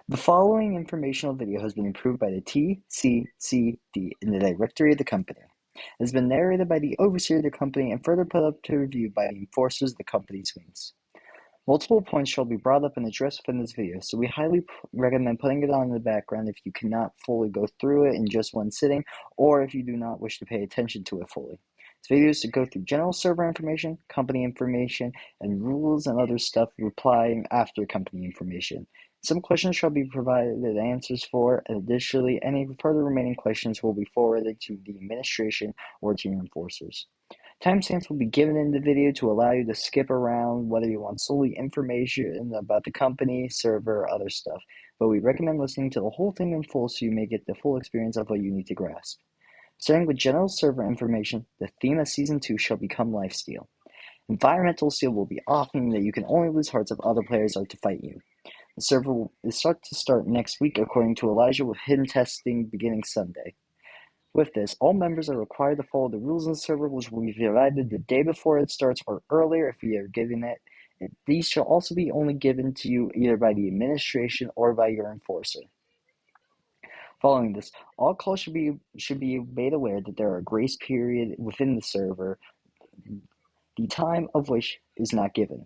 The following informational video has been approved by the TCCD in the directory of the company. It has been narrated by the overseer of the company and further put up to review by the enforcers of the company's wings. Multiple points shall be brought up and addressed within this video, so we highly recommend putting it on in the background if you cannot fully go through it in just one sitting, or if you do not wish to pay attention to it fully. This video is to go through general server information, company information, and rules and other stuff replying after company information. Some questions shall be provided answers for, and additionally, any further remaining questions will be forwarded to the administration or to your enforcers. Timestamps will be given in the video to allow you to skip around whether you want solely information about the company, server, or other stuff, but we recommend listening to the whole thing in full so you may get the full experience of what you need to grasp. Starting with general server information, the theme of Season 2 shall become lifesteal. Environmental steal will be often that you can only lose hearts if other players are to fight you. The server is set to start next week according to Elijah, with hidden testing beginning Sunday. With this, all members are required to follow the rules of the server, which will be provided the day before it starts or earlier if we are given it. These shall also be only given to you either by the administration or by your enforcer. Following this, all calls should be made aware that there are a grace period within the server, the time of which is not given.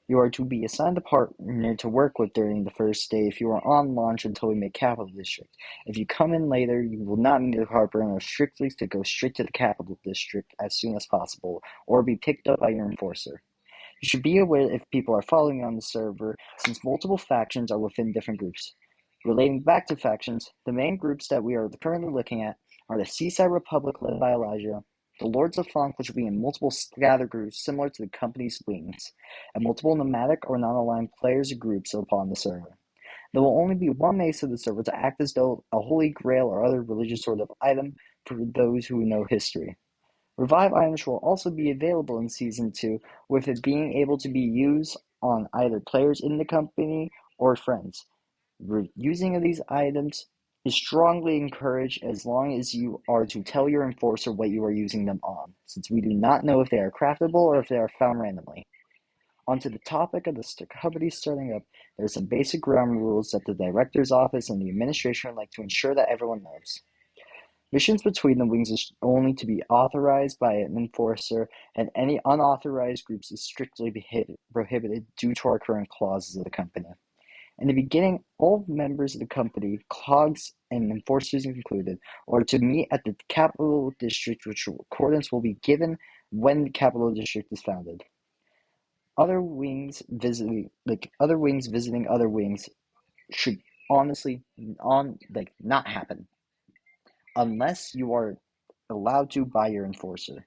You are to be assigned a partner to work with during the first day if you are on launch until we make Capital District. If you come in later, you will not need a partner strictly to go straight to the Capital District as soon as possible, or be picked up by your enforcer. You should be aware if people are following you on the server, since multiple factions are within different groups. Relating back to factions, the main groups that we are currently looking at are the Seaside Republic led by Elijah, the Lords of Funk, which will be in multiple scattered groups similar to the company's wings, and multiple nomadic or non-aligned players or groups upon the server. There will only be one mace of the server to act as though a holy grail or other religious sort of item for those who know history. Revive items will also be available in Season 2, with it being able to be used on either players in the company or friends. Using of these items is strongly encouraged as long as you are to tell your enforcer what you are using them on, since we do not know if they are craftable or if they are found randomly. Onto the topic of the company starting up, there are some basic ground rules that the director's office and the administration would like to ensure that everyone knows. Missions between the wings is only to be authorized by an enforcer, and any unauthorized groups is strictly prohibited due to our current clauses of the company. In the beginning, all members of the company, clogs and enforcers included, are to meet at the Capital District, which accordance will be given when the Capital District is founded. Other wings visiting other wings should honestly not happen unless you are allowed to by your enforcer.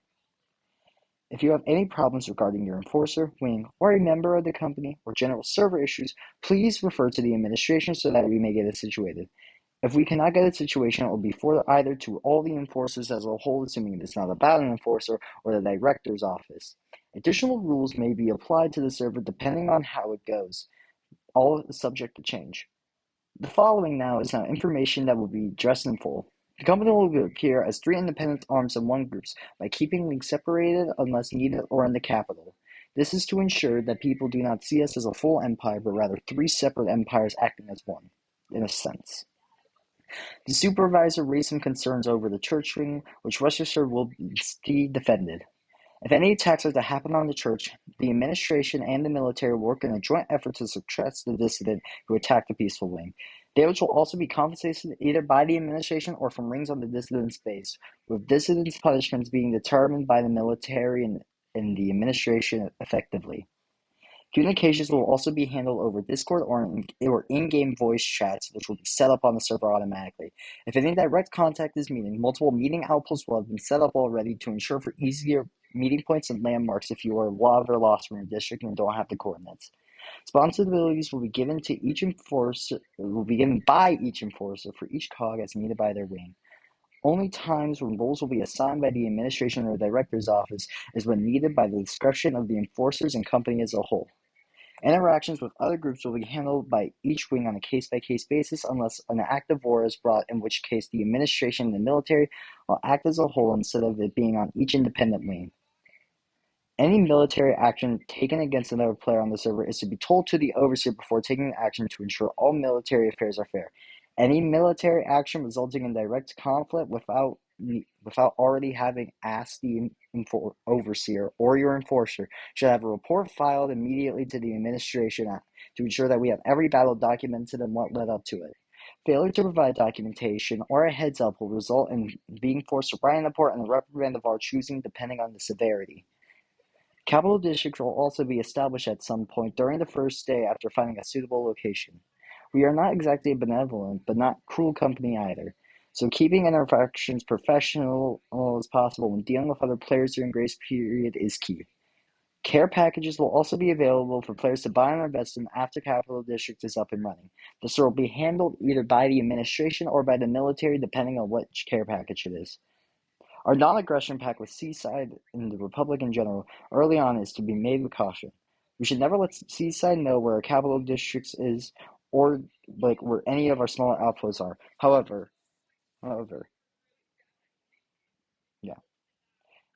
If you have any problems regarding your enforcer, wing, or a member of the company, or general server issues, please refer to the administration so that we may get it situated. If we cannot get a situation, it will be for either to all the enforcers as a whole, assuming it's not about an enforcer, or the director's office. Additional rules may be applied to the server depending on how it goes, all subject to change. The following now is information that will be addressed in full. The company will appear as 3 independent arms and 1 groups by keeping links separated unless needed or in the capital. This is to ensure that people do not see us as a full empire, but rather 3 separate empires acting as one, in a sense. The supervisor raised some concerns over the church wing, which rest assured will be defended. If any attacks are to happen on the church, the administration and the military will work in a joint effort to suppress the dissident who attacked the peaceful wing. Damage will also be compensated either by the administration or from rings on the dissident's base, with dissidents' punishments being determined by the military and the administration effectively. Communications will also be handled over Discord or in-game voice chats, which will be set up on the server automatically. If any direct contact is needed, multiple meeting outposts will have been set up already to ensure for easier meeting points and landmarks if you are lost from your district and don't have the coordinates. Responsibilities will be given by each enforcer for each cog as needed by their wing. Only times when roles will be assigned by the administration or director's office is when needed by the discretion of the enforcers and company as a whole. Interactions with other groups will be handled by each wing on a case-by-case basis unless an active war is brought, in which case the administration and the military will act as a whole instead of it being on each independent wing. Any military action taken against another player on the server is to be told to the overseer before taking action to ensure all military affairs are fair. Any military action resulting in direct conflict without already having asked the overseer or your enforcer should have a report filed immediately to the administration to ensure that we have every battle documented and what led up to it. Failure to provide documentation or a heads up will result in being forced to write an report and a reprimand of our choosing depending on the severity. Capital districts will also be established at some point during the first day after finding a suitable location. We are not exactly a benevolent, but not cruel company either, so keeping interactions professional as possible when dealing with other players during grace period is key. Care packages will also be available for players to buy and invest in after Capital District is up and running. This will be handled either by the administration or by the military depending on which care package it is. Our non-aggression pact with Seaside and the Republic in general early on is to be made with caution. We should never let Seaside know where our capital districts is or where any of our smaller outposts are. However, yeah.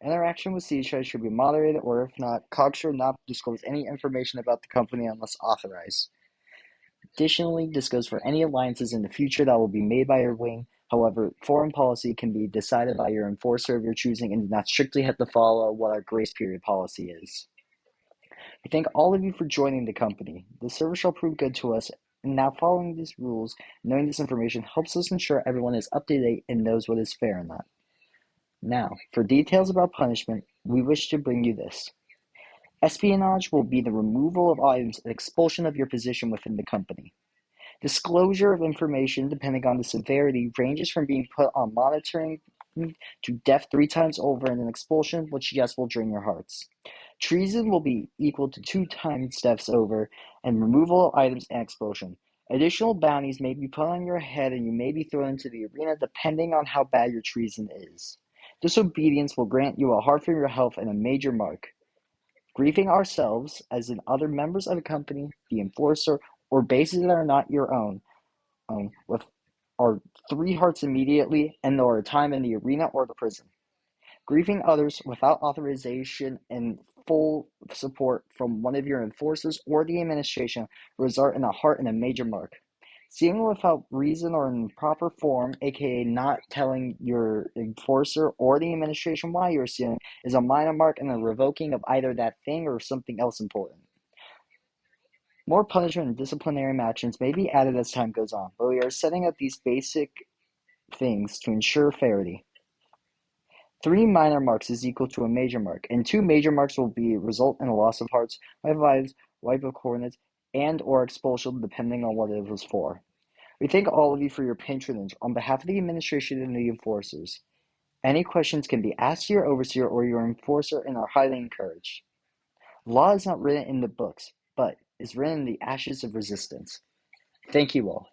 Interaction with Seaside should be moderated, or if not, COG should not disclose any information about the company unless authorized. Additionally, this goes for any alliances in the future that will be made by your wing. However, foreign policy can be decided by your enforcer of your choosing and do not strictly have to follow what our grace period policy is. We thank all of you for joining the company. The service shall prove good to us, and now following these rules, knowing this information helps us ensure everyone is up to date and knows what is fair and not. Now, for details about punishment, we wish to bring you this. Espionage will be the removal of items and expulsion of your position within the company. Disclosure of information, depending on the severity, ranges from being put on monitoring to death 3 times over and an expulsion, which yes will drain your hearts. Treason will be equal to 2 times deaths over and removal of items and expulsion. Additional bounties may be put on your head and you may be thrown into the arena depending on how bad your treason is. Disobedience will grant you a heart for your health and a major mark. Grieving ourselves, as in other members of a company, the enforcer, or bases that are not your own, with our 3 hearts immediately and our time in the arena or the prison. Grieving others without authorization and full support from one of your enforcers or the administration will result in a heart and a major mark. Seeing without reason or in proper form, aka not telling your enforcer or the administration why you're seeing, is a minor mark and a revoking of either that thing or something else important. More punishment and disciplinary actions may be added as time goes on, but we are setting up these basic things to ensure fairity. 3 minor marks is equal to a major mark, and 2 major marks will result in a loss of hearts, wipe of lives, wipe of coordinates, and or expulsion depending on what it was for. We thank all of you for your patronage on behalf of the administration and the enforcers. Any questions can be asked to your overseer or your enforcer and are highly encouraged. Law is not written in the books, but is written in the ashes of resistance. Thank you all.